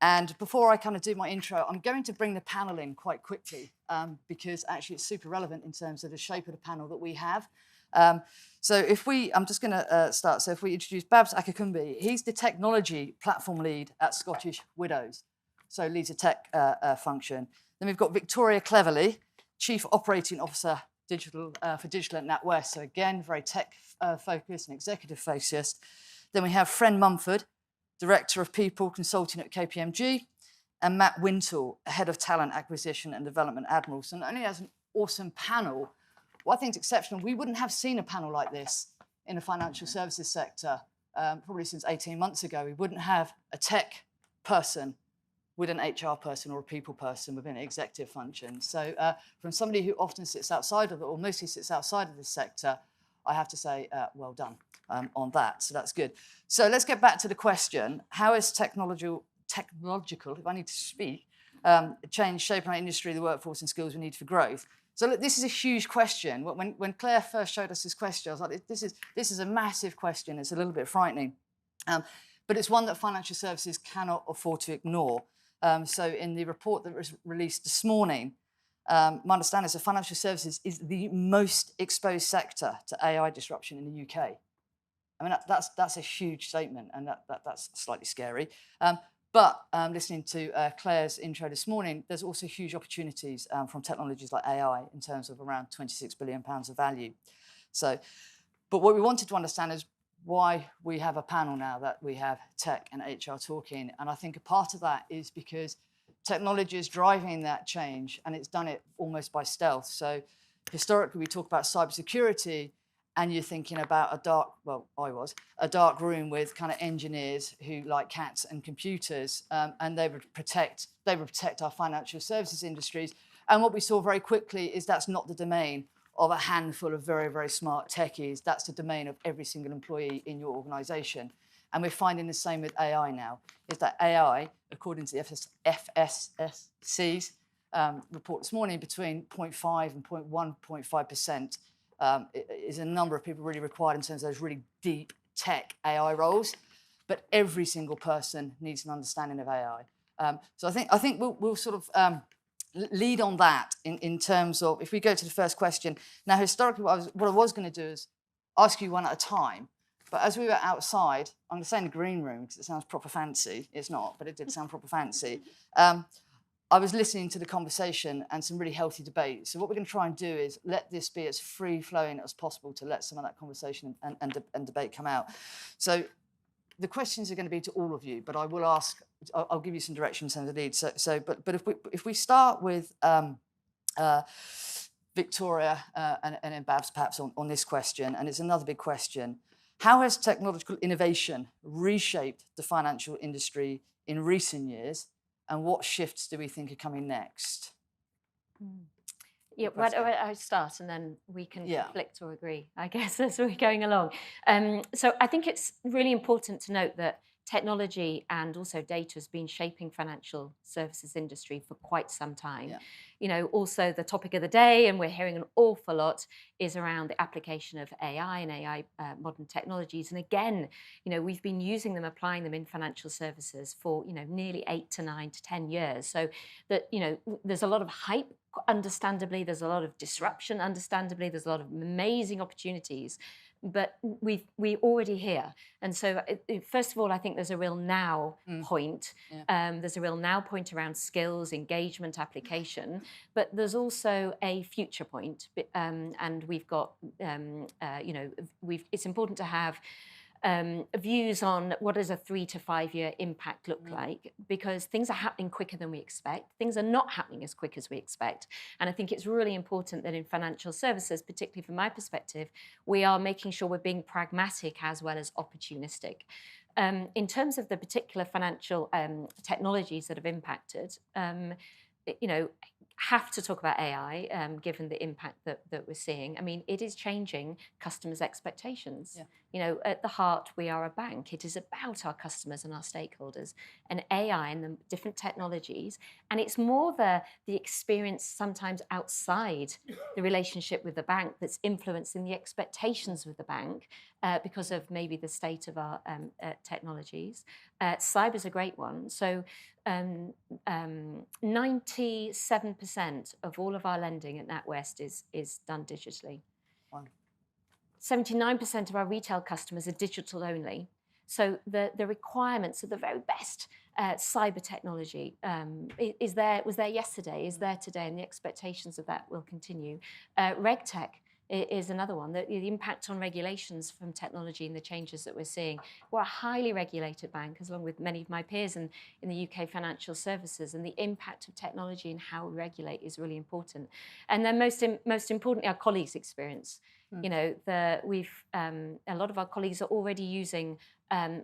And before I kind of do my intro, I'm going to bring the panel in quite quickly because actually it's super relevant in terms of the shape of the panel that we have. So I'm just going to start. So if we introduce Babs Akinkugbe, he's the technology platform lead at Scottish Widows. So leads a tech function. Then we've got Victoria Cleverley, Chief Operating Officer for digital at NatWest. So again, very tech focused and executive focused. Then we have Mumford, Director of People Consulting at KPMG, and Matt Wintle, Head of Talent Acquisition and Development at Admiral. So not only as an awesome panel, what I think is exceptional, we wouldn't have seen a panel like this in the financial services sector probably since 18 months ago. We wouldn't have a tech person with an HR person or a people person within an executive function. So from somebody who often sits outside of it, or mostly sits outside of this sector, I have to say, well done on that. So that's good. So let's get back to the question. How is technological, if I need to speak, change shaping our industry, the workforce and skills we need for growth? So look, this is a huge question. When Claire first showed us this question, I was like, this is a massive question. It's a little bit frightening. But it's one that financial services cannot afford to ignore. So in the report that was released this morning, my understanding is that financial services is the most exposed sector to AI disruption in the UK. I mean, that's a huge statement, and that's slightly scary. But listening to Claire's intro this morning, there's also huge opportunities from technologies like AI in terms of around £26 billion of value. So, but what we wanted to understand is why we have a panel now that we have tech and HR talking. And I think a part of that is because technology is driving that change, and it's done it almost by stealth. So historically, we talk about cybersecurity, and you're thinking about a dark room with kind of engineers who like cats and computers, and they would protect our financial services industries. And what we saw very quickly is that's not the domain of a handful of very, very smart techies. That's the domain of every single employee in your organization. And we're finding the same with AI now, is that AI, according to the FSSC's report this morning, between 0.5 and 0.1.5% is a number of people really required in terms of those really deep tech AI roles. But every single person needs an understanding of AI. So I think we'll sort of lead on that in terms of, if we go to the first question. Now, historically, what I was going to do is ask you one at a time. But as we were outside, I'm going to say in the green room because it sounds proper fancy. It's not, but it did sound proper fancy. I was listening to the conversation and some really healthy debate. So what we're going to try and do is let this be as free-flowing as possible to let some of that conversation and debate come out. So the questions are going to be to all of you, but I will ask, I'll give you some direction in terms of lead. But if we start with Victoria and then Babs perhaps on this question, and it's another big question. How has technological innovation reshaped the financial industry in recent years, and what shifts do we think are coming next? Yeah, why don't I start and then we can conflict or agree, I guess, as we're going along. So I think it's really important to note that technology and also data has been shaping financial services industry for quite some time. Yeah. You know, also the topic of the day, and we're hearing an awful lot, is around the application of AI and AI modern technologies. And again, you know, we've been using them, applying them in financial services for, you know, nearly 8 to 9 to 10 years. So that, you know, there's a lot of hype, understandably, there's a lot of disruption, understandably, there's a lot of amazing opportunities. But we're already here. And so, first of all, I think there's a real now point. Yeah. There's a real now point around skills, engagement, application. But there's also a future point. And we've got, you know, it's important to have views on what does a 3 to 5 year impact look like, because things are happening quicker than we expect. Things are not happening as quick as we expect. And I think it's really important that in financial services, particularly from my perspective, we are making sure we're being pragmatic as well as opportunistic. In terms of the particular financial technologies that have impacted, you know, have to talk about AI, given the impact that we're seeing. I mean, it is changing customers' expectations. Yeah. You know, at the heart, we are a bank. It is about our customers and our stakeholders, and AI and the different technologies. And it's more the experience sometimes outside the relationship with the bank that's influencing the expectations with the bank. because of maybe the state of our technologies. Cyber's a great one. So 97% of all of our lending at NatWest is done digitally. Wow. 79% of our retail customers are digital only. So the requirements of the very best cyber technology was there yesterday, is there today, and the expectations of that will continue. RegTech is another one. The impact on regulations from technology and the changes that we're seeing. We're a highly regulated bank, along with many of my peers in the UK financial services, and the impact of technology and how we regulate is really important. And then most importantly, our colleagues' experience. You know, a lot of our colleagues are already using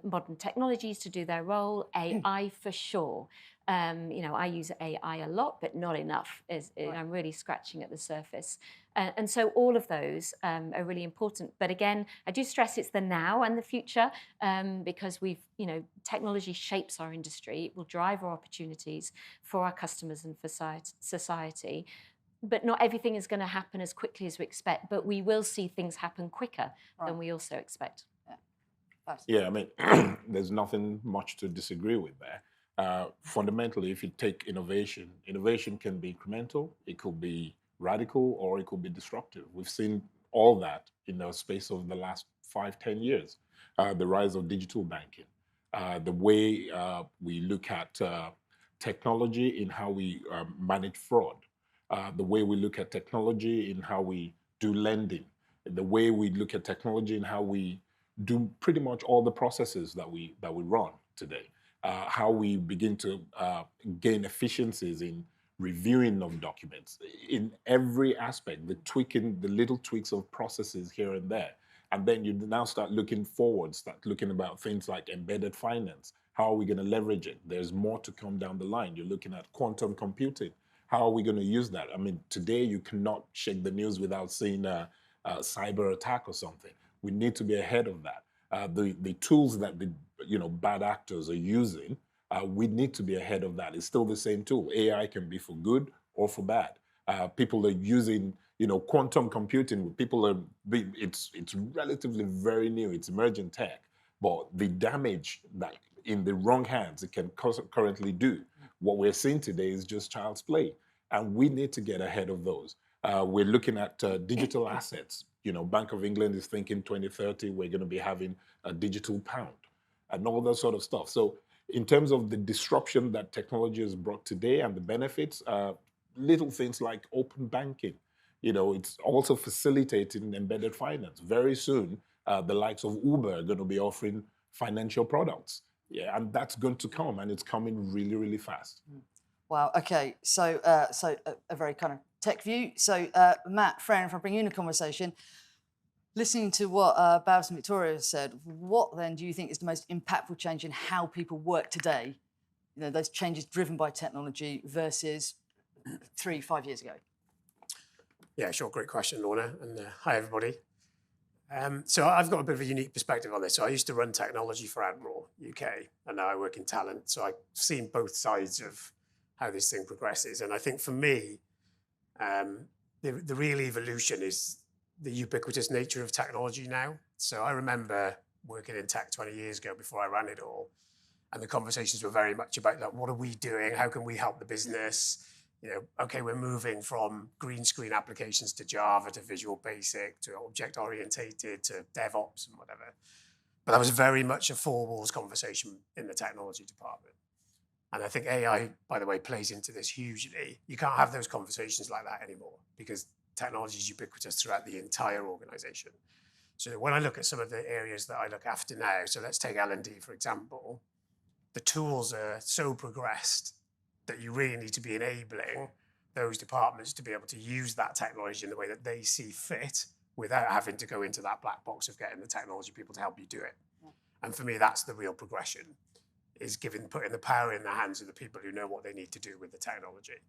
modern technologies to do their role. AI for sure. You know, I use AI a lot, but not enough. I'm really scratching at the surface. And so all of those are really important. But again, I do stress it's the now and the future, because technology shapes our industry. It will drive our opportunities for our customers and for society. But not everything is going to happen as quickly as we expect, but we will see things happen quicker than we also expect. Yeah, I mean, there's nothing much to disagree with there. Fundamentally, if you take innovation can be incremental, it could be radical, or it could be disruptive. We've seen all that in the space of the last 5-10 years. The rise of digital banking, the way we look at technology in how we manage fraud, the way we look at technology in how we do lending, the way we look at technology in how we do pretty much all the processes that we run today, how we begin to gain efficiencies in reviewing of documents, in every aspect, the little tweaks of processes here and there. And then you now start looking forward, start looking about things like embedded finance. How are we going to leverage it? There's more to come down the line. You're looking at quantum computing. How are we going to use that? I mean, today you cannot shake the news without seeing a cyber attack or something. We need to be ahead of that. The tools that the bad actors are using, we need to be ahead of that. It's still the same tool. AI can be for good or for bad. People are using quantum computing. It's relatively very new. It's emerging tech, but the damage that in the wrong hands it can currently do. What we're seeing today is just child's play, and we need to get ahead of those. We're looking at digital assets. Bank of England is thinking 2030 we're going to be having a digital pound and all that sort of stuff. So in terms of the disruption that technology has brought today and the benefits, little things like open banking, it's also facilitating embedded finance. Very soon, the likes of Uber are going to be offering financial products. Yeah, and that's going to come, and it's coming really, really fast. Wow. Okay. So, a very kind of tech view. So, Matt, Fren, if I bring you in a conversation, listening to what Babs and Victoria said, what then do you think is the most impactful change in how people work today? Those changes driven by technology versus 3-5 years ago. Yeah, sure. Great question, Lorna. And hi, everybody. So I've got a bit of a unique perspective on this. So I used to run technology for Admiral UK, and now I work in talent. So I've seen both sides of how this thing progresses. And I think for me, the real evolution is the ubiquitous nature of technology now. So I remember working in tech 20 years ago before I ran it all. And the conversations were very much about like, what are we doing? How can we help the business? Okay, we're moving from green screen applications to Java, to Visual Basic, to object-orientated, to DevOps and whatever. But that was very much a four walls conversation in the technology department. And I think AI, by the way, plays into this hugely. You can't have those conversations like that anymore because technology is ubiquitous throughout the entire organization. So when I look at some of the areas that I look after now, so let's take L&D, for example, the tools are so progressed that you really need to be enabling those departments to be able to use that technology in the way that they see fit without having to go into that black box of getting the technology people to help you do it. Yeah. And for me, that's the real progression, is putting the power in the hands of the people who know what they need to do with the technology.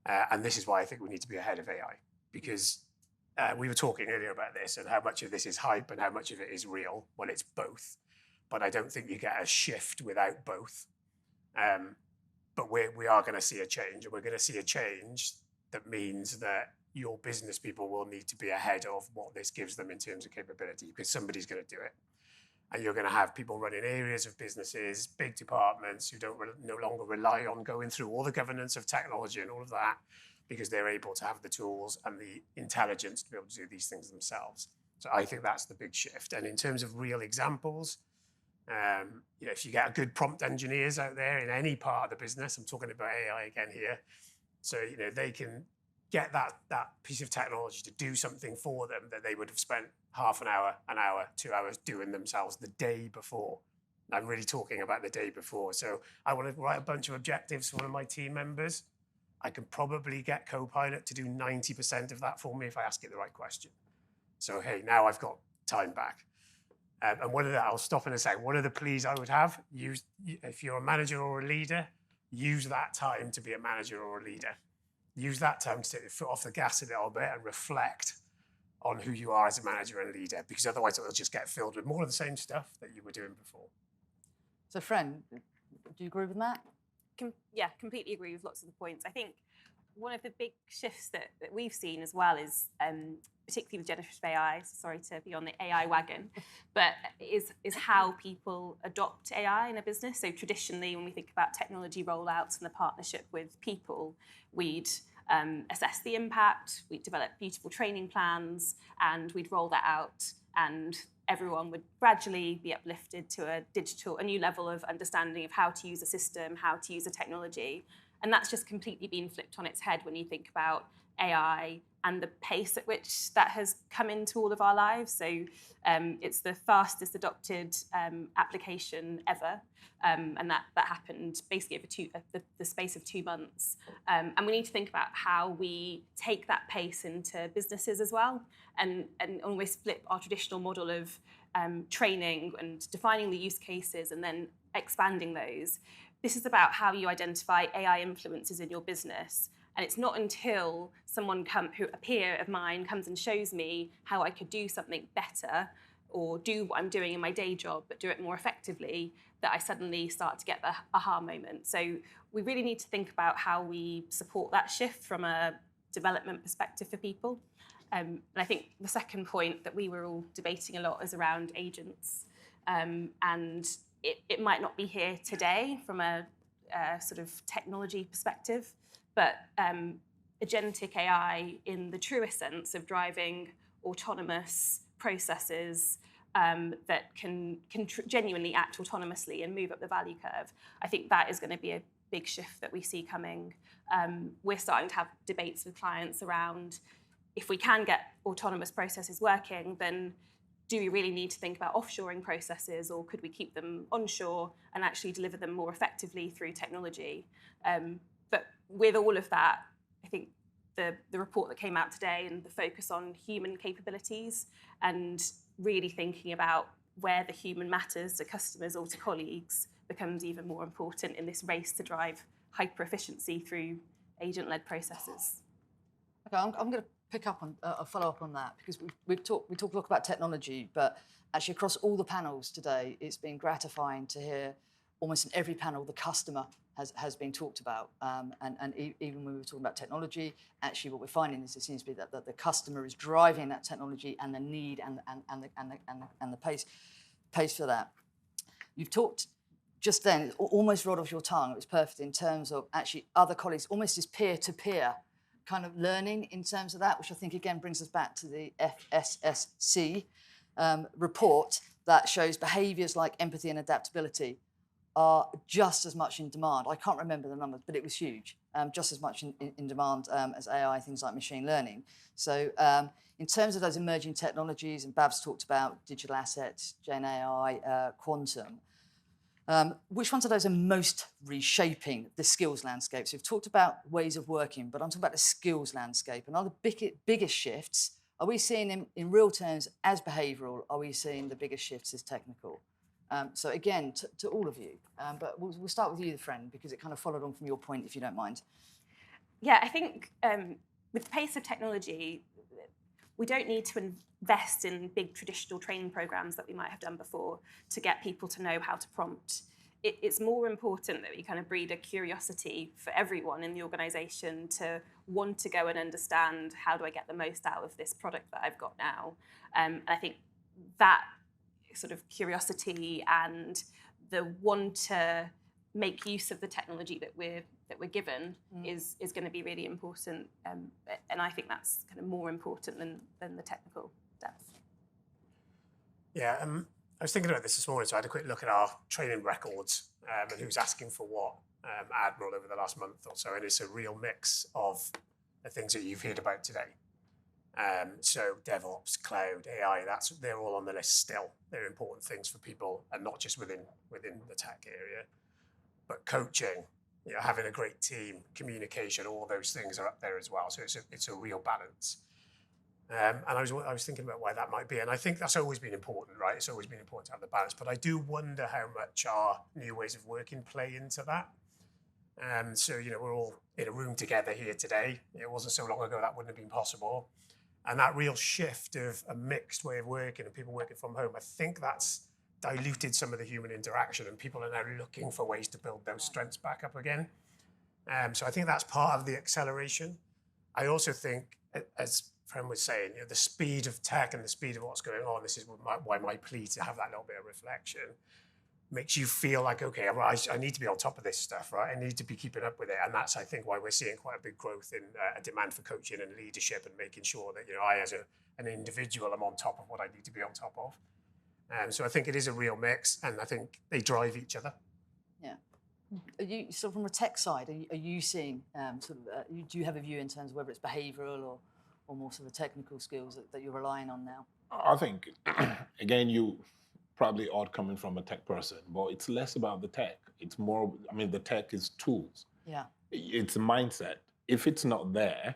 And this is why I think we need to be ahead of AI, because we were talking earlier about this and how much of this is hype and how much of it is real. Well, it's both. But I don't think you get a shift without both. But we are going to see a change, and we're going to see a change that means that your business people will need to be ahead of what this gives them in terms of capability, because somebody's going to do it. And you're going to have people running areas of businesses, big departments who don't no longer rely on going through all the governance of technology and all of that, because they're able to have the tools and the intelligence to be able to do these things themselves. So I think that's the big shift. And in terms of real examples, if you get good prompt engineers out there in any part of the business, I'm talking about AI again here, so they can get that piece of technology to do something for them that they would have spent half an hour, 2 hours doing themselves the day before. I'm really talking about the day before. So I want to write a bunch of objectives for one of my team members. I can probably get Copilot to do 90% of that for me if I ask it the right question. So, hey, now I've got time back. And I'll stop in a second. One of the pleas I would have, if you're a manager or a leader, use that time to be a manager or a leader. Use that time to take the foot off the gas a little bit and reflect on who you are as a manager and leader, because otherwise it'll just get filled with more of the same stuff that you were doing before. So, Fren, do you agree with that? Yeah, completely agree with lots of the points. I think one of the big shifts that we've seen as well is, particularly with generative AI, sorry to be on the AI wagon, but is how people adopt AI in a business. So traditionally, when we think about technology rollouts and the partnership with people, we'd assess the impact, we'd develop beautiful training plans, and we'd roll that out, and everyone would gradually be uplifted to a new level of understanding of how to use a system, how to use a technology. And that's just completely been flipped on its head when you think about AI and the pace at which that has come into all of our lives. So it's the fastest adopted application ever. And that happened basically over the space of 2 months. And we need to think about how we take that pace into businesses as well, and almost flip our traditional model of training and defining the use cases and then expanding those. This is about how you identify AI influences in your business. And it's not until someone a peer of mine comes and shows me how I could do something better or do what I'm doing in my day job, but do it more effectively, that I suddenly start to get the aha moment. So we really need to think about how we support that shift from a development perspective for people. And I think the second point that we were all debating a lot is around agents. And it might not be here today from a sort of technology perspective, but agentic AI in the truest sense of driving autonomous processes that can genuinely act autonomously and move up the value curve. I think that is going to be a big shift that we see coming. We're starting to have debates with clients around, if we can get autonomous processes working, then do we really need to think about offshoring processes, or could we keep them onshore and actually deliver them more effectively through technology? But with all of that, I think the report that came out today and the focus on human capabilities and really thinking about where the human matters to customers or to colleagues becomes even more important in this race to drive hyper efficiency through agent-led processes. Okay, I'm going to pick up on a follow up on that, because we talk a lot about technology, but actually across all the panels today, it's been gratifying to hear almost in every panel the customer has been talked about, and even when we were talking about technology, actually what we're finding is it seems to be that the customer is driving that technology and the need and the pace for that. You've talked just then, almost rolled off your tongue. It was perfect in terms of actually other colleagues, almost as peer-to-peer kind of learning in terms of that, which I think again brings us back to the FSSC report that shows behaviours like empathy and adaptability are just as much in demand. I can't remember the numbers, but it was huge, just as much in demand as AI, things like machine learning. So in terms of those emerging technologies, and Babs talked about digital assets, Gen AI, quantum, which ones of those are most reshaping the skills landscape? So we've talked about ways of working, but I'm talking about the skills landscape. And are the biggest shifts, are we seeing them in real terms as behavioural? Are we seeing the biggest shifts as technical? So again, to all of you, but we'll start with you, Fren, because it kind of followed on from your point, if you don't mind. Yeah, I think with the pace of technology, we don't need to invest in big traditional training programs that we might have done before to get people to know how to prompt. it's more important that we kind of breed a curiosity for everyone in the organisation to want to go and understand, how do I get the most out of this product that I've got now? And I think that sort of curiosity and the want to make use of the technology that we're given is going to be really important, and I think that's kind of more important than the technical depth. Yeah, I was thinking about this morning, so I had a quick look at our training records and who's asking for what Admiral over the last month or so, and it's a real mix of the things that you've heard about today. So DevOps, cloud, AI, they're all on the list still. They're important things for people, and not just within the tech area, but coaching, having a great team, communication, all those things are up there as well. So it's a real balance. And I was thinking about why that might be, and I think that's always been important, right? It's always been important to have the balance, but I do wonder how much our new ways of working play into that. So we're all in a room together here today. It wasn't so long ago that wouldn't have been possible, and that real shift of a mixed way of working and people working from home, I think that's diluted some of the human interaction, and people are now looking for ways to build those strengths back up again. So I think that's part of the acceleration. I also think, as Fren was saying, the speed of tech and the speed of what's going on, this is why my plea to have that little bit of reflection makes you feel like, okay, I need to be on top of this stuff, right? I need to be keeping up with it. And that's, I think, why we're seeing quite a big growth in a demand for coaching and leadership, and making sure that, I, as an individual, am on top of what I need to be on top of. So I think it is a real mix, and I think they drive each other. Yeah. Are you, so from a tech side, are you seeing do you have a view in terms of whether it's behavioural or more sort of technical skills that you're relying on now? I think, again, you probably odd coming from a tech person, but it's less about the tech. It's more, the tech is tools. Yeah. It's a mindset. If it's not there,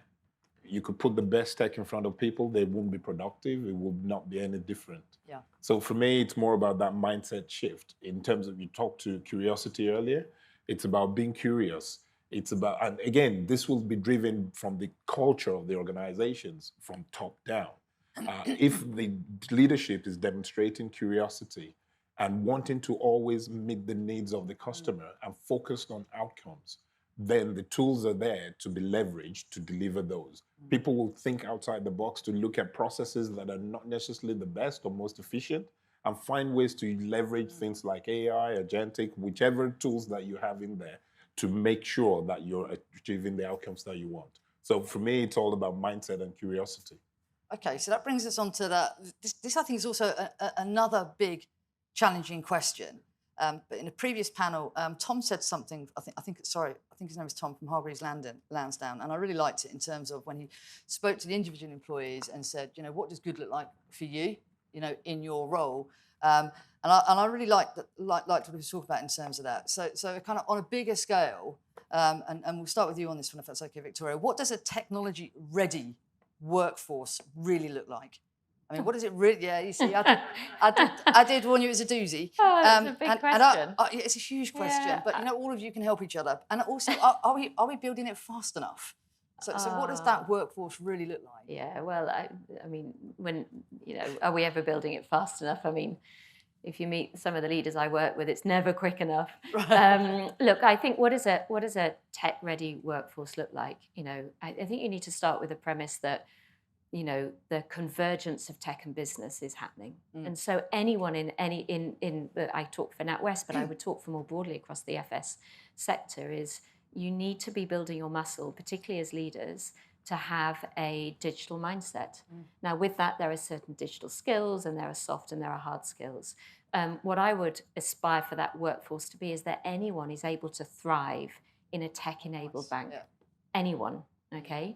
you could put the best tech in front of people, they won't be productive, it will not be any different. Yeah. So for me, it's more about that mindset shift. In terms of, you talked to curiosity earlier, it's about being curious. It's about, and again, this will be driven from the culture of the organizations, from top down. If the leadership is demonstrating curiosity and wanting to always meet the needs of the customer and focused on outcomes, then the tools are there to be leveraged to deliver those. People will think outside the box to look at processes that are not necessarily the best or most efficient, and find ways to leverage things like AI, agentic, whichever tools that you have in there, to make sure that you're achieving the outcomes that you want. So for me, it's all about mindset and curiosity. Okay, so that brings us on to that. This I think is also another big challenging question. But in a previous panel, Tom said something, I think his name was Tom from Hargreaves Lansdown, and I really liked it in terms of when he spoke to the individual employees and said, what does good look like for you, in your role? And I really liked what he was talking about in terms of that. So kind of on a bigger scale, and we'll start with you on this one, if that's okay, Victoria. What does a technology-ready workforce really look like? I mean, what is it really? Yeah, you see, I did warn you it's a doozy. Oh, it's a big question. It's a huge question, Yeah. but all of you can help each other. And also, are we building it fast enough? So what does that workforce really look like? Yeah, well, I mean, when, are we ever building it fast enough? I mean, if you meet some of the leaders I work with, it's never quick enough. Look, I think what does a tech-ready workforce look like? I think you need to start with the premise that, the convergence of tech and business is happening. And so anyone I talk for NatWest, but I would talk for more broadly across the FS sector, is you need to be building your muscle, particularly as leaders, to have a digital mindset. Now, with that, there are certain digital skills, and there are soft and there are hard skills. What I would aspire for that workforce to be is that anyone is able to thrive in a tech-enabled bank. Yeah. Anyone, okay?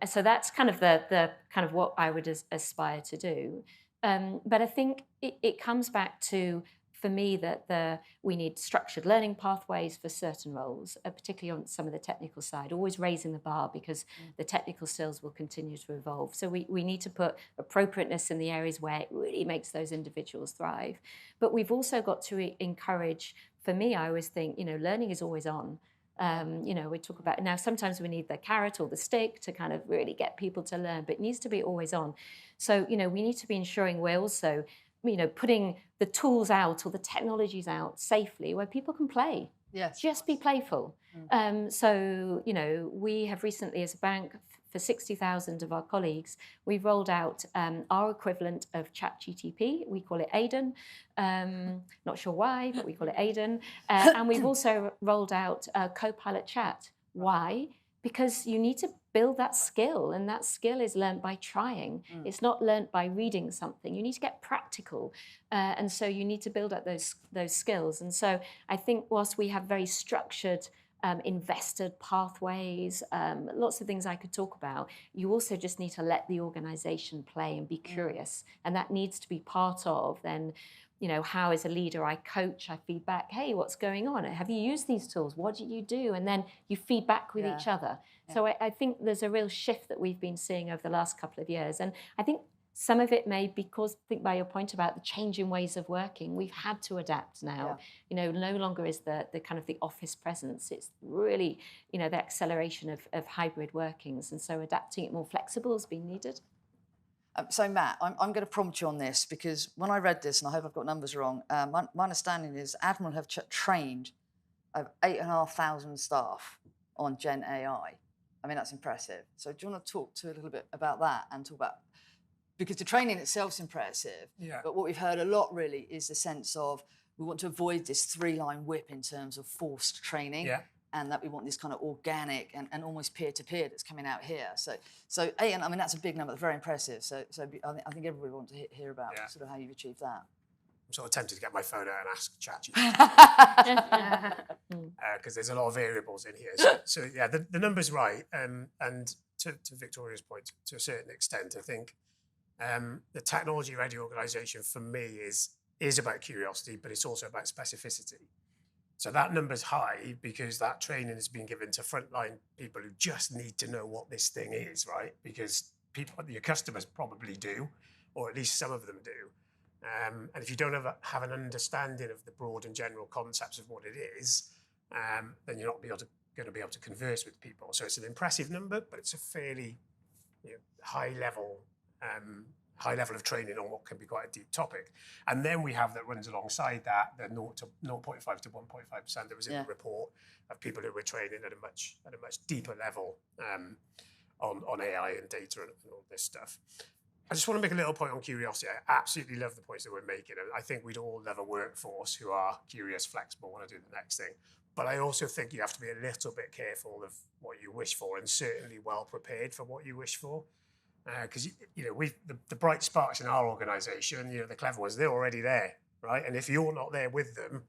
So that's kind of the kind of what I would aspire to do. But I think it comes back to, for me, that we need structured learning pathways for certain roles, particularly on some of the technical side, always raising the bar, because the technical skills will continue to evolve. So we need to put appropriateness in the areas where it really makes those individuals thrive. But we've also got to encourage, for me, I always think, learning is always on. We talk about, now sometimes we need the carrot or the stick to kind of really get people to learn, but it needs to be always on. So, we need to be ensuring we're also putting the tools out or the technologies out safely where people can play. Yes. Just be playful. So, we have recently, as a bank, for 60,000 of our colleagues, we've rolled out our equivalent of ChatGTP. We call it Aiden. Not sure why, but we call it Aiden. And we've also rolled out Copilot Chat. Why? Because you need to build that skill, and that skill is learned by trying. It's not learned by reading something. You need to get practical, and so you need to build up those skills. And so I think whilst we have very structured, invested pathways, lots of things I could talk about, you also just need to let the organisation play and be curious, and that needs to be part of then. How as a leader I coach, I feed back, hey, what's going on? Have you used these tools? What did you do? And then you feed back with each other. Yeah. So I think there's a real shift that we've been seeing over the last couple of years. And I think some of it may because, I think by your point about the changing ways of working, we've had to adapt now. Yeah. No longer is the kind of the office presence. It's really, the acceleration of hybrid workings. And so adapting it more flexible has been needed. So Matt, I'm going to prompt you on this because when I read this, and I hope I've got numbers wrong, my understanding is Admiral have trained 8,500 staff on Gen AI. I mean, that's impressive. So do you want to talk to a little bit about that and talk about, because the training itself is impressive, but what we've heard a lot really is the sense of we want to avoid this 3-line whip in terms of forced training. Yeah. And that we want this kind of organic and almost peer-to-peer that's coming out here. So and I mean, that's a big number, that's very impressive. So I think everybody wants to hear about sort of how you've achieved that. I'm sort of tempted to get my phone out and ask ChatGPT. Because there's a lot of variables in here. So yeah, the number's right. And to Victoria's point, to a certain extent, I think the technology-ready organisation for me is about curiosity, but it's also about specificity. So that number's high because that training has been given to frontline people who just need to know what this thing is, right? Because your customers probably do, or at least some of them do. And if you don't have an understanding of the broad and general concepts of what it is, then you're not going to be able to converse with people. So it's an impressive number, but it's a fairly high level of training on what can be quite a deep topic. And then we have that runs alongside that, the 0.5 to 1.5% that was in the report of people who were training at a much deeper level on AI and data and all this stuff. I just want to make a little point on curiosity. I absolutely love the points that we're making. And I think we'd all love a workforce who are curious, flexible, want to do the next thing. But I also think you have to be a little bit careful of what you wish for and certainly well prepared for what you wish for. Because the bright sparks in our organisation, the clever ones, they're already there, right? And if you're not there with them,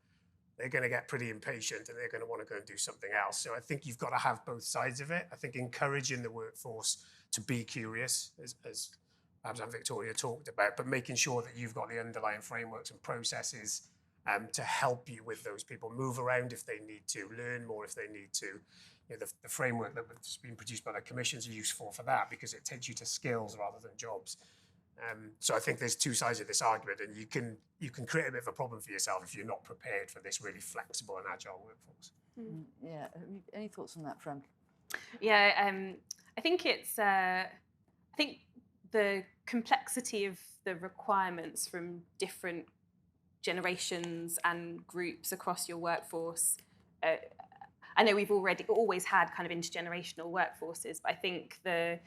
they're going to get pretty impatient and they're going to want to go and do something else. So I think you've got to have both sides of it. I think encouraging the workforce to be curious, as Babs and Victoria talked about, but making sure that you've got the underlying frameworks and processes to help you with those people, move around if they need to, learn more if they need to. The framework that's been produced by the commissions are useful for that because it takes you to skills rather than jobs. So I think there's two sides of this argument, and you can create a bit of a problem for yourself if you're not prepared for this really flexible and agile workforce. Yeah. Any thoughts on that, Fren? Yeah, I think it's. I think the complexity of the requirements from different generations and groups across your workforce. I know we've always had kind of intergenerational workforces, but I think and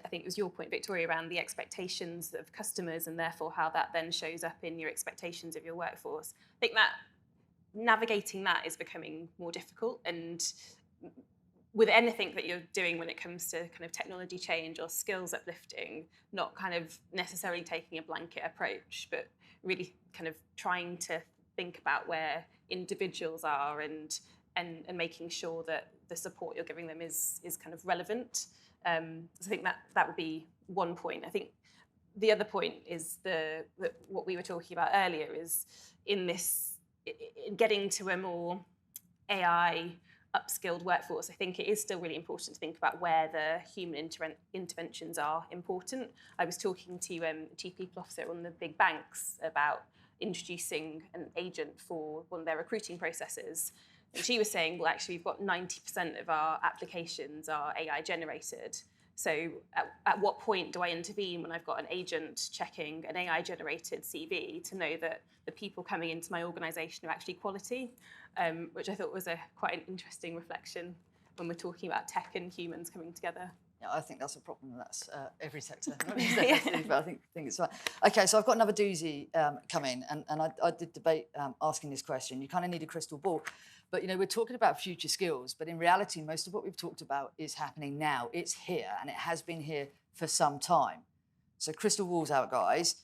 I think it was your point, Victoria, around the expectations of customers and therefore how that then shows up in your expectations of your workforce. I think that navigating that is becoming more difficult, and with anything that you're doing when it comes to kind of technology change or skills uplifting, not kind of necessarily taking a blanket approach, but really kind of trying to think about where individuals are and making sure that the support you're giving them is kind of relevant. So I think that would be one point. I think the other point is what we were talking about earlier is in getting to a more AI upskilled workforce. I think it is still really important to think about where the human interventions are important. I was talking to Chief People Officer on the big banks about introducing an agent for one of their recruiting processes. And she was saying, well, actually, we've got 90% of our applications are AI generated. So at what point do I intervene when I've got an agent checking an AI-generated CV to know that the people coming into my organisation are actually quality, which I thought was quite an interesting reflection when we're talking about tech and humans coming together. Yeah, I think that's a problem. That's every sector. But I think it's fine. Okay, so I've got another doozy coming, and I did debate asking this question. You kind of need a crystal ball. But, we're talking about future skills, but in reality, most of what we've talked about is happening now. It's here, and it has been here for some time. So crystal ball's out, guys.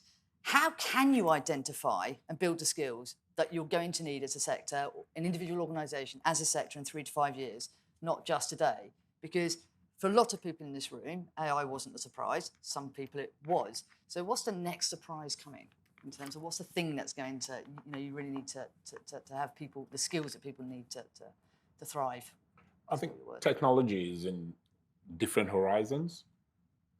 How can you identify and build the skills that you're going to need as a sector, an individual organisation, as a sector in 3 to 5 years, not just today? Because for a lot of people in this room, AI wasn't a surprise. Some people it was. So what's the next surprise coming in terms of what's the thing that's going to, you really need to have people, the skills that people need to thrive? I think technology is in different horizons.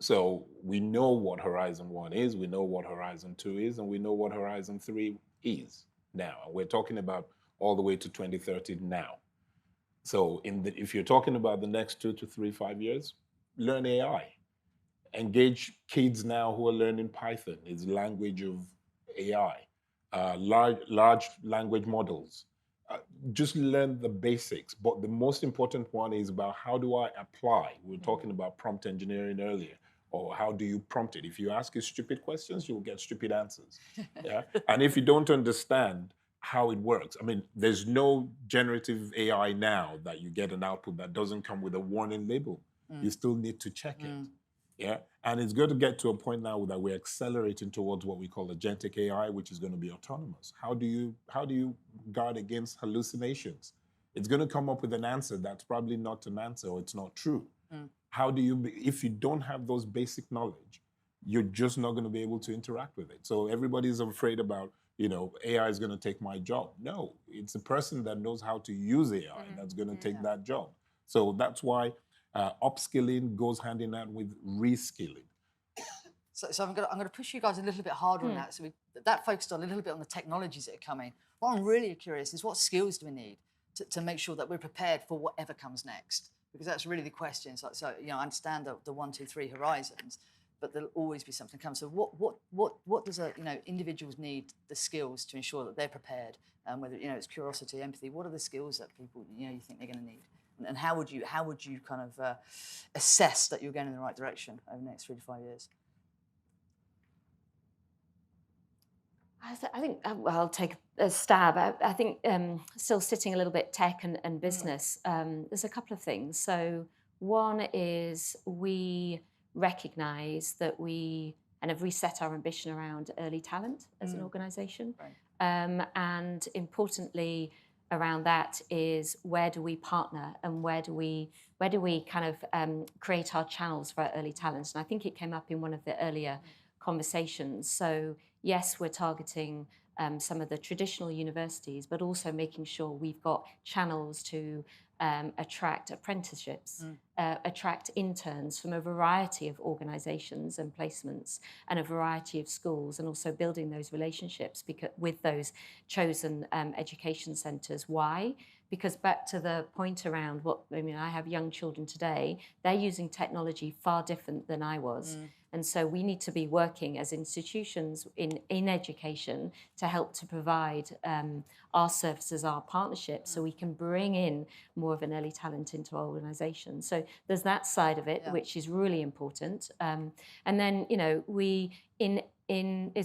So we know what Horizon 1 is, we know what Horizon 2 is, and we know what Horizon 3 is now. And we're talking about all the way to 2030 now. So if you're talking about the next 2 to 3, 5 years, learn AI. Engage kids now who are learning Python. It's the language of AI. Large language models. Just learn the basics. But the most important one is about how do I apply? We were talking about prompt engineering earlier. Or how do you prompt it? If you ask it stupid questions, you'll get stupid answers. Yeah. And if you don't understand how it works, I mean, there's no generative AI now that you get an output that doesn't come with a warning label. You still need to check it. Yeah. And it's going to get to a point now that we're accelerating towards what we call agentic AI, which is going to be autonomous. How do you guard against hallucinations? It's going to come up with an answer that's probably not an answer or it's not true. How do you, if you don't have those basic knowledge, you're just not going to be able to interact with it. So everybody's afraid about, AI is going to take my job. No, it's a person that knows how to use AI that's going to take that job. So that's why upskilling goes hand in hand with reskilling. So I'm going to push you guys a little bit harder on that. So that focused on a little bit on the technologies that are coming. What I'm really curious is what skills do we need to make sure that we're prepared for whatever comes next? Because that's really the question. So I understand the 1, 2, 3 horizons, but there'll always be something coming. So what does individuals need the skills to ensure that they're prepared? Whether it's curiosity, empathy. What are the skills that people you think they're going to need? And how would you kind of assess that you're going in the right direction over the next 3 to 5 years? I think I'll take a stab. I think still sitting a little bit tech and business, there's a couple of things. So one is we recognise that we kind of reset our ambition around early talent as an organisation. Right. And importantly around that is where do we partner and where do we kind of create our channels for our early talent? And I think it came up in one of the earlier conversations. So yes, we're targeting some of the traditional universities, but also making sure we've got channels to attract apprenticeships, attract interns from a variety of organisations and placements and a variety of schools, and also building those relationships with those chosen education centres. Why? Because back to the point around I have young children today, they're using technology far different than I was. And so we need to be working as institutions in education to help to provide our services, our partnerships, so we can bring in more of an early talent into our organisation. So there's that side of it, which is really important. And then, as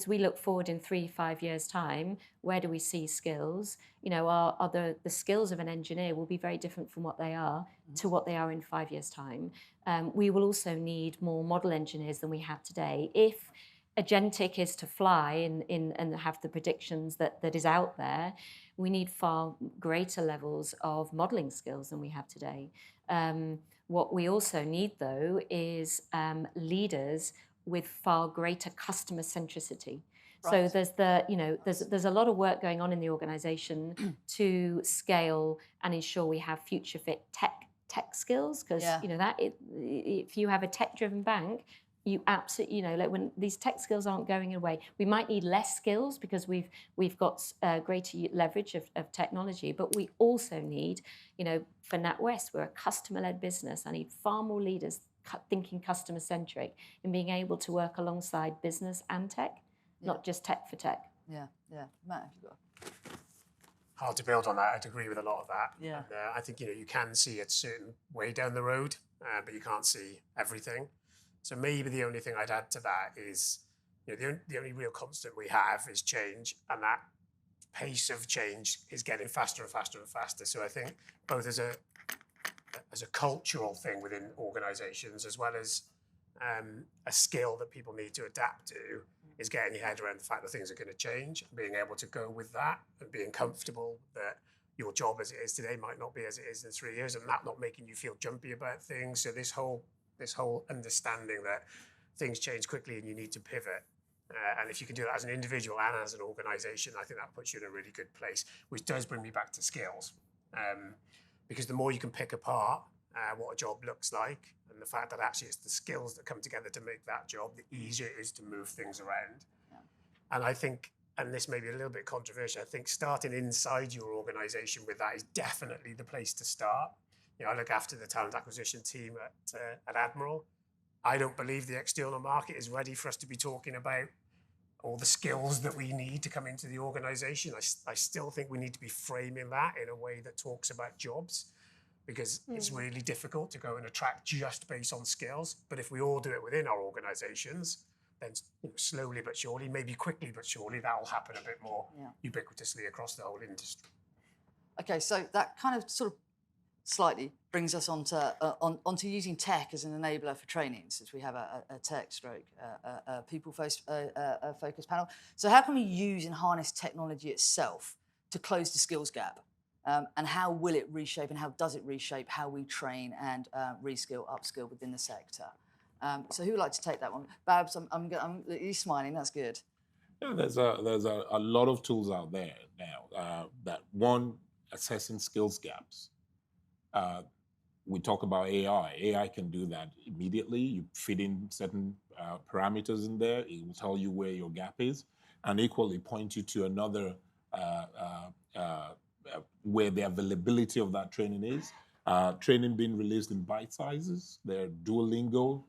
we look forward in 3-5 years' time, where do we see skills? The skills of an engineer will be very different from what they are to what they are in 5 years' time. We will also need more model engineers than we have today. If agentic is to fly and have the predictions that is out there, we need far greater levels of modelling skills than we have today. What we also need, though, is leaders with far greater customer centricity. Right. So there's a lot of work going on in the organisation to scale and ensure we have future fit tech skills, because if you have a tech-driven bank, you absolutely when these tech skills aren't going away. We might need less skills because we've got greater leverage of technology, but we also need, for NatWest, we're a customer-led business. I need far more leaders thinking customer centric and being able to work alongside business and tech, not just tech for tech. Yeah. Matt, have you got? Hard to build on that. I'd agree with a lot of that. Yeah. And, I think you can see a certain way down the road, but you can't see everything. So maybe the only thing I'd add to that is the only real constant we have is change, and that pace of change is getting faster and faster and faster. So I think both as a cultural thing within organisations, as well as a skill that people need to adapt to, is getting your head around the fact that things are going to change and being able to go with that and being comfortable that your job as it is today might not be as it is in 3 years, and that not making you feel jumpy about things. So this whole understanding that things change quickly and you need to pivot. And if you can do that as an individual and as an organisation, I think that puts you in a really good place, which does bring me back to skills. Because the more you can pick apart what a job looks like, and the fact that actually it's the skills that come together to make that job, the easier it is to move things around. Yeah. And I think, and this may be a little bit controversial, I think starting inside your organisation with that is definitely the place to start. I look after the talent acquisition team at Admiral. I don't believe the external market is ready for us to be talking about all the skills that we need to come into the organisation. I still think we need to be framing that in a way that talks about jobs, because it's really difficult to go and attract just based on skills. But if we all do it within our organisations, then slowly but surely, maybe quickly but surely, that will happen a bit more ubiquitously across the whole industry. Okay, so that kind of sort of slightly brings us onto using tech as an enabler for training, since we have a tech stroke people-focused panel. So how can we use and harness technology itself to close the skills gap? And how will it reshape, and how does it reshape how we train and reskill, upskill within the sector? So who would like to take that one? Babs, you're smiling, that's good. Yeah, there's a lot of tools out there now that, one, assessing skills gaps. We talk about AI. AI can do that immediately. You feed in certain parameters in there. It will tell you where your gap is, and equally point you to another where the availability of that training is. Training being released in bite sizes. There are Duolingo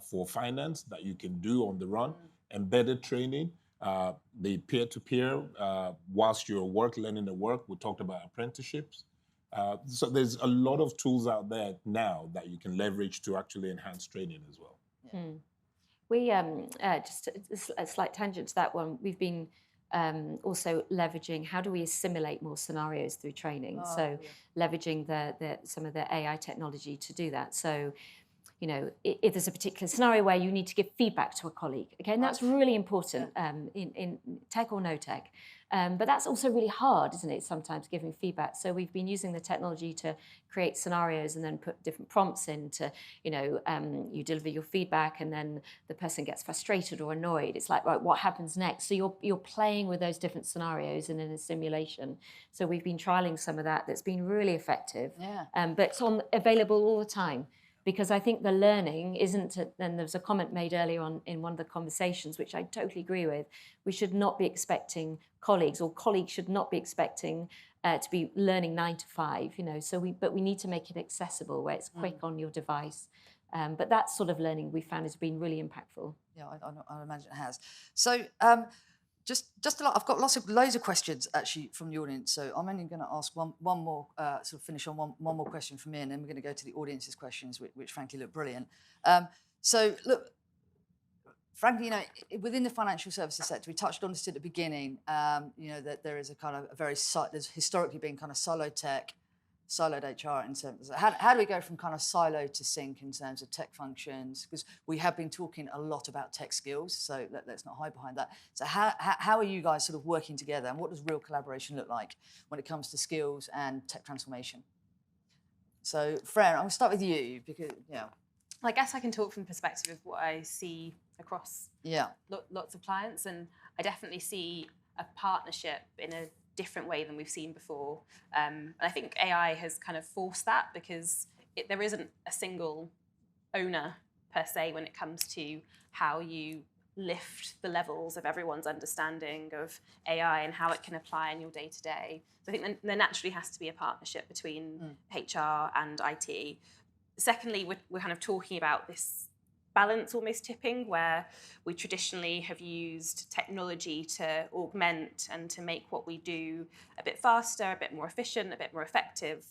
for finance that you can do on the run. Embedded training, the peer-to-peer, whilst you're learning the work. We talked about apprenticeships. So there's a lot of tools out there now that you can leverage to actually enhance training as well. Yeah. We, just a slight tangent to that one, we've been also leveraging how do we assimilate more scenarios through training. Leveraging some of the AI technology to do that. So, if there's a particular scenario where you need to give feedback to a colleague, okay, and that's really important in tech or no tech. But that's also really hard, isn't it, sometimes giving feedback. So we've been using the technology to create scenarios and then put different prompts in to, you deliver your feedback and then the person gets frustrated or annoyed. It's like, right, what happens next? So you're playing with those different scenarios and in a simulation. So we've been trialing some of that. That's been really effective. Yeah. But it's available all the time. Because I think the learning isn't, and there was a comment made earlier on in one of the conversations, which I totally agree with, we should not be expecting colleagues, or colleagues should not be expecting to be learning 9 to 5, but we need to make it accessible where it's quick on your device. But that sort of learning we found has been really impactful. Yeah, I imagine it has. So just a lot. I've got loads of questions actually from the audience. So I'm only going to ask one more, sort of finish on one more question from me, and then we're going to go to the audience's questions, which frankly look brilliant. So look, frankly, within the financial services sector, we touched on this at the beginning. That there is a kind of there's historically been kind of siloed tech, siloed HR in terms of how do we go from kind of silo to sync in terms of tech functions? Because we have been talking a lot about tech skills, so let's not hide behind that. So how are you guys sort of working together, and what does real collaboration look like when it comes to skills and tech transformation? So Fren, I'm going to start with you because I guess I can talk from the perspective of what I see across lots of clients, and I definitely see a partnership in a different way than we've seen before. And I think AI has kind of forced that, because there isn't a single owner per se when it comes to how you lift the levels of everyone's understanding of AI and how it can apply in your day-to-day. So I think there naturally has to be a partnership between HR and IT. Secondly, we're kind of talking about this balance almost tipping, where we traditionally have used technology to augment and to make what we do a bit faster, a bit more efficient, a bit more effective.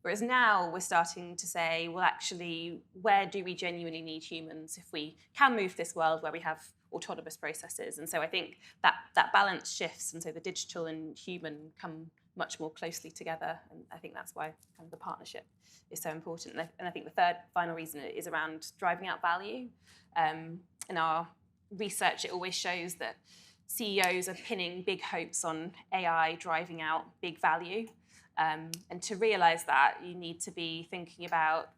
Whereas now we're starting to say, well, actually, where do we genuinely need humans if we can move this world where we have autonomous processes? And so I think that balance shifts, and so the digital and human come much more closely together. And I think that's why kind of the partnership is so important. And I think the third final reason is around driving out value. In our research, it always shows that CEOs are pinning big hopes on AI driving out big value. And to realize that, you need to be thinking about,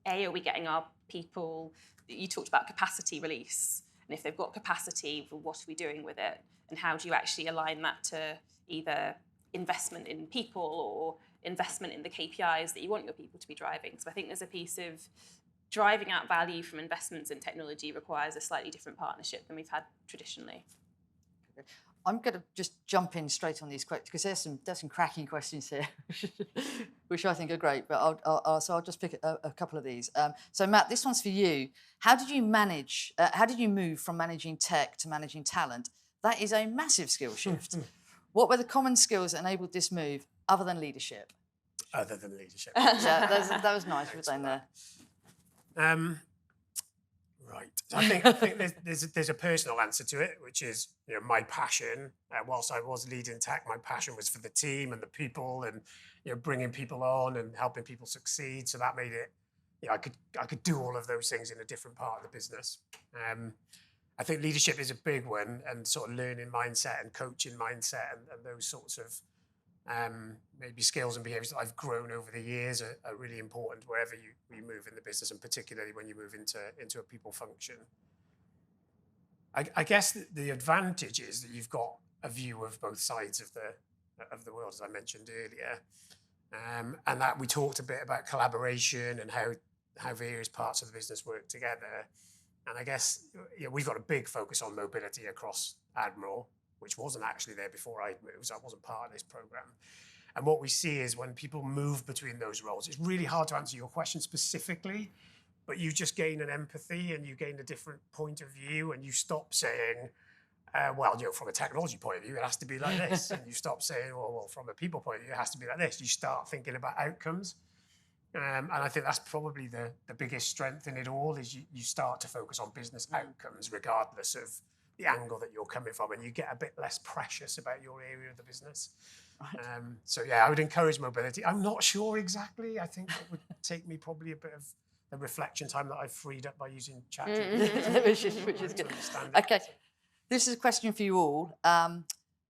are we getting our people, you talked about capacity release, and if they've got capacity, well, what are we doing with it? And how do you actually align that to either investment in people or investment in the KPIs that you want your people to be driving? So I think there's a piece of driving out value from investments in technology requires a slightly different partnership than we've had traditionally. I'm going to just jump in straight on these questions because there's some cracking questions here, which I think are great. But I'll just pick a couple of these. So Matt, this one's for you. How did you move from managing tech to managing talent? That is a massive skill shift. What were the common skills that enabled this move, other than leadership? Other than leadership. Yeah, that was nice. We're saying there. Right. So I think there's a personal answer to it, which is, my passion. Whilst I was leading tech, my passion was for the team and the people, and bringing people on and helping people succeed. So that made it, I could do all of those things in a different part of the business. I think leadership is a big one, and sort of learning mindset and coaching mindset and those sorts of maybe skills and behaviours that I've grown over the years are really important wherever you move in the business, and particularly when you move into a people function. I guess the advantage is that you've got a view of both sides of the world, as I mentioned earlier, and that we talked a bit about collaboration and how various parts of the business work together. And I guess we've got a big focus on mobility across Admiral, which wasn't actually there before I'd moved, so I wasn't part of this program. And what we see is when people move between those roles, it's really hard to answer your question specifically, but you just gain an empathy and you gain a different point of view, and you stop saying, from a technology point of view, it has to be like this. And you stop saying, well, from a people point of view, it has to be like this. You start thinking about outcomes. And I think that's probably the biggest strength in it all, is you start to focus on business outcomes regardless of the angle that you're coming from, and you get a bit less precious about your area of the business. Right. So I would encourage mobility. I'm not sure exactly. I think it would take me probably a bit of the reflection time that I've freed up by using ChatGPT. which is good. Okay, this is a question for you all.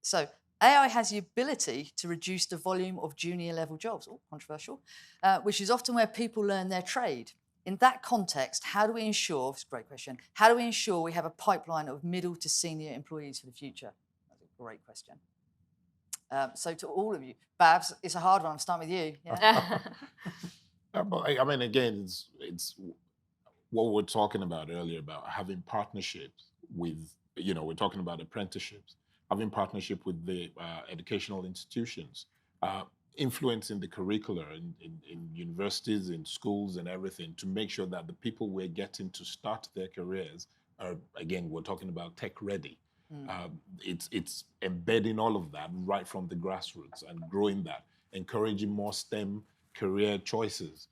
So AI has the ability to reduce the volume of junior level jobs, controversial, which is often where people learn their trade. In that context, how do we ensure, this is a great question, how do we ensure we have a pipeline of middle to senior employees for the future? That's a great question. So to all of you, Babs, it's a hard one. I'm starting with you. Yeah. But I mean, again, it's what we were talking about earlier about having partnerships with, we're talking about apprenticeships, having partnership with the educational institutions, influencing the curricula in universities, in schools and everything, to make sure that the people we're getting to start their careers are, again, we're talking about tech ready. It's embedding all of that right from the grassroots and growing that, encouraging more STEM career choices,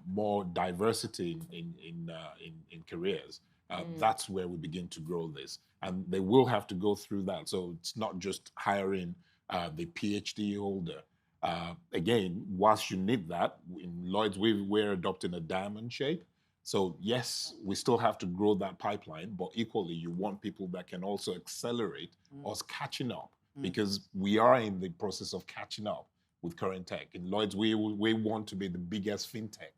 more diversity in careers. That's where we begin to grow this. And they will have to go through that. So it's not just hiring the PhD holder. Again, whilst you need that, in Lloyd's, we're adopting a diamond shape. So yes, we still have to grow that pipeline, but equally, you want people that can also accelerate us catching up, because we are in the process of catching up with current tech. In Lloyd's, we want to be the biggest fintech.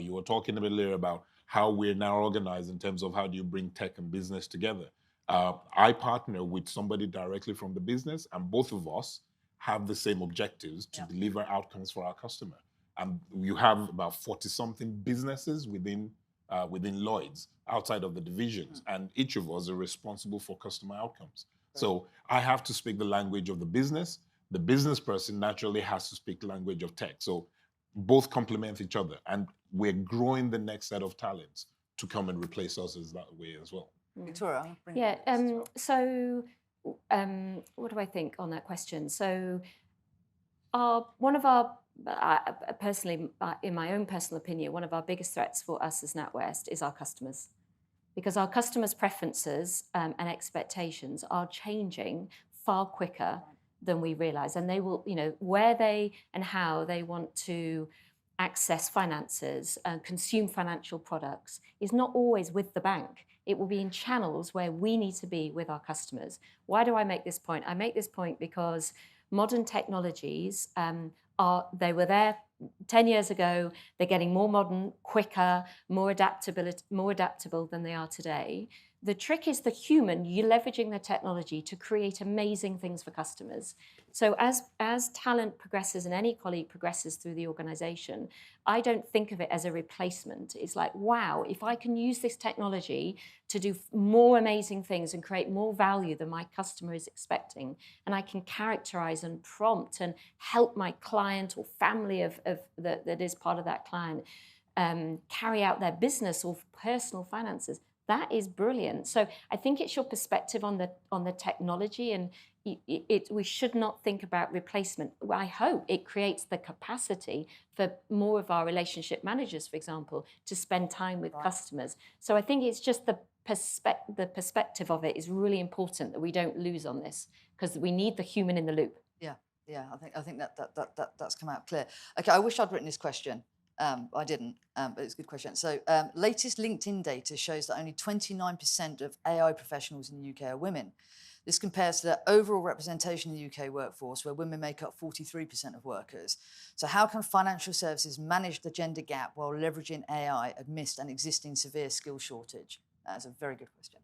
You were talking a bit earlier about how we're now organized in terms of how do you bring tech and business together. I partner with somebody directly from the business, and both of us have the same objectives to deliver outcomes for our customer. And you have about 40-something businesses within Lloyd's, outside of the divisions, and each of us are responsible for customer outcomes. Right. So I have to speak the language of the business. The business person naturally has to speak the language of tech. So both complement each other, and we're growing the next set of talents to come and replace us as that way as well. Victoria, I'll bring yeah. you on this as well. So, what do I think on that question? So, one of our personally, in my own personal opinion, one of our biggest threats for us as NatWest is our customers, because our customers' preferences and expectations are changing far quicker than we realise, and they will, where they and how they want to access finances and consume financial products is not always with the bank. It will be in channels where we need to be with our customers. Why do I make this point? I make this point because modern technologies they were there 10 years ago. They're getting more modern, quicker, more adaptable than they are today. The trick is the human. You're leveraging the technology to create amazing things for customers. So as talent progresses and any colleague progresses through the organization, I don't think of it as a replacement. It's like, wow, if I can use this technology to do more amazing things and create more value than my customer is expecting, and I can characterize and prompt and help my client or family that is part of that client carry out their business or personal finances, that is brilliant. So I think it's your perspective on the technology, and we should not think about replacement. I hope it creates the capacity for more of our relationship managers, for example, to spend time with customers. So I think it's just the perspective of it is really important that we don't lose on this, because we need the human in the loop. Yeah, I think that's come out clear. Okay, I wish I'd written this question. I didn't, but it's a good question. So latest LinkedIn data shows that only 29% of AI professionals in the UK are women. This compares to the overall representation in the UK workforce, where women make up 43% of workers. So how can financial services manage the gender gap while leveraging AI amidst an existing severe skill shortage? That's a very good question.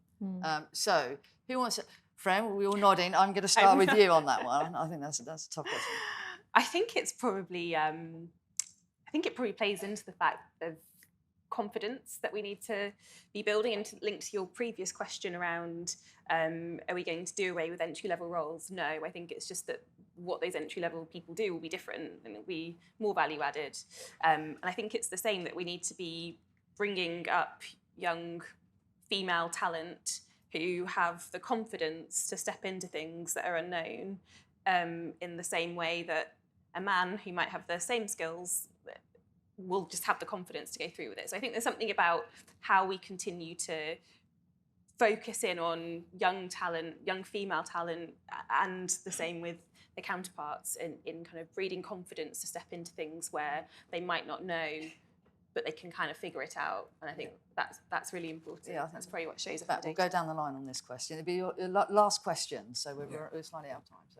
So who wants to... Fren, we're all nodding. I'm going to start with you on that one. I think that's a tough question. I think it's probably... I think it probably plays into the fact of confidence that we need to be building, and to link to your previous question around are we going to do away with entry-level roles? No, I think it's just that what those entry-level people do will be different and it'll be more value-added. And I think it's the same, that we need to be bringing up young female talent who have the confidence to step into things that are unknown, in the same way that a man who might have the same skills will just have the confidence to go through with it. So I think there's something about how we continue to focus in on young talent, young female talent, and the same with the counterparts in kind of breeding confidence to step into things where they might not know, but they can kind of figure it out. And I think that's really important. Yeah, I think that's probably what shows up. We'll go down the line on this question. It'll be your last question, so we're slightly out of time. So.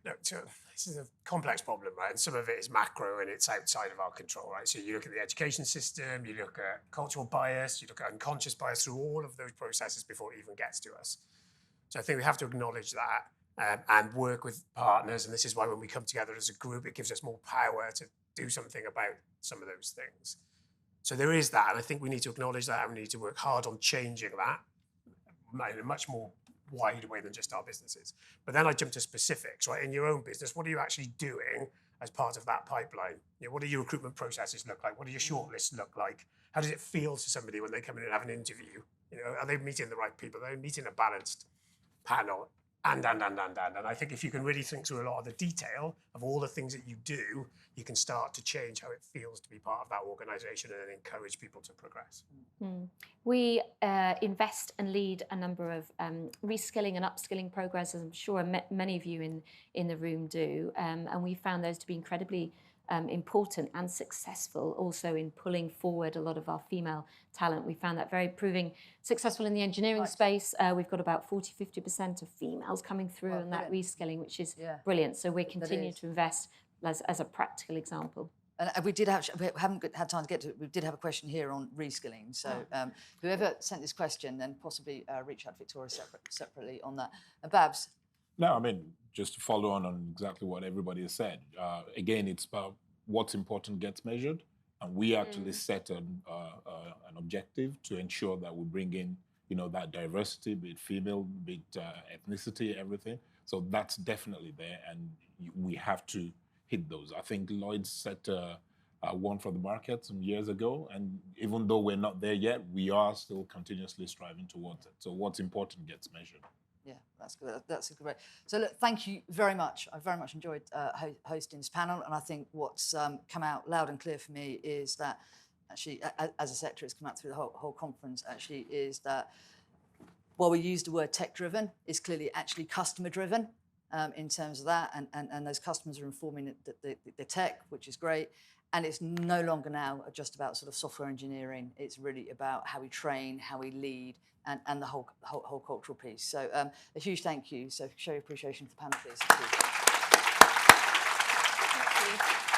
No, so this is a complex problem, right? And some of it is macro and it's outside of our control, right? So you look at the education system, you look at cultural bias, you look at unconscious bias, through all of those processes before it even gets to us. So I think we have to acknowledge that and work with partners. And this is why when we come together as a group, it gives us more power to do something about some of those things. So there is that. And I think we need to acknowledge that, and we need to work hard on changing that in a much more wide way than just our businesses. But then I jump to specifics, right? In your own business, what are you actually doing as part of that pipeline? What do your recruitment processes look like? What do your shortlists look like? How does it feel to somebody when they come in and have an interview? Are they meeting the right people? Are they meeting a balanced panel? And I think if you can really think through a lot of the detail of all the things that you do, you can start to change how it feels to be part of that organisation and then encourage people to progress. We invest and lead a number of reskilling and upskilling programs, as I'm sure many of you in the room do. And we found those to be incredibly important and successful also in pulling forward a lot of our female talent. We found that very proving successful in the engineering space. We've got about 40-50% of females coming through in that reskilling, which is brilliant. So we're continuing to invest as a practical example. And we haven't had time to get to it. We did have a question here on reskilling. So whoever sent this question, then possibly reach out to Victoria separately on that. Babs? No, I mean, just to follow on exactly what everybody has said. Again, it's about what's important gets measured, and we actually set an objective to ensure that we bring in, that diversity, be it female, be it ethnicity, everything. So that's definitely there, and we have to hit those. I think Lloyd set won for the market some years ago. And even though we're not there yet, we are still continuously striving towards it. So what's important gets measured. Yeah, that's good. That's great. So look, thank you very much. I very much enjoyed hosting this panel, and I think what's come out loud and clear for me is that actually, as a sector, it's come out through the whole conference. Actually, is that while we use the word tech-driven, it's clearly actually customer-driven in terms of that, and those customers are informing the tech, which is great. And it's no longer now just about sort of software engineering. It's really about how we train, how we lead, and the whole cultural piece. So a huge thank you. So show your appreciation for the panel, please. Thank you.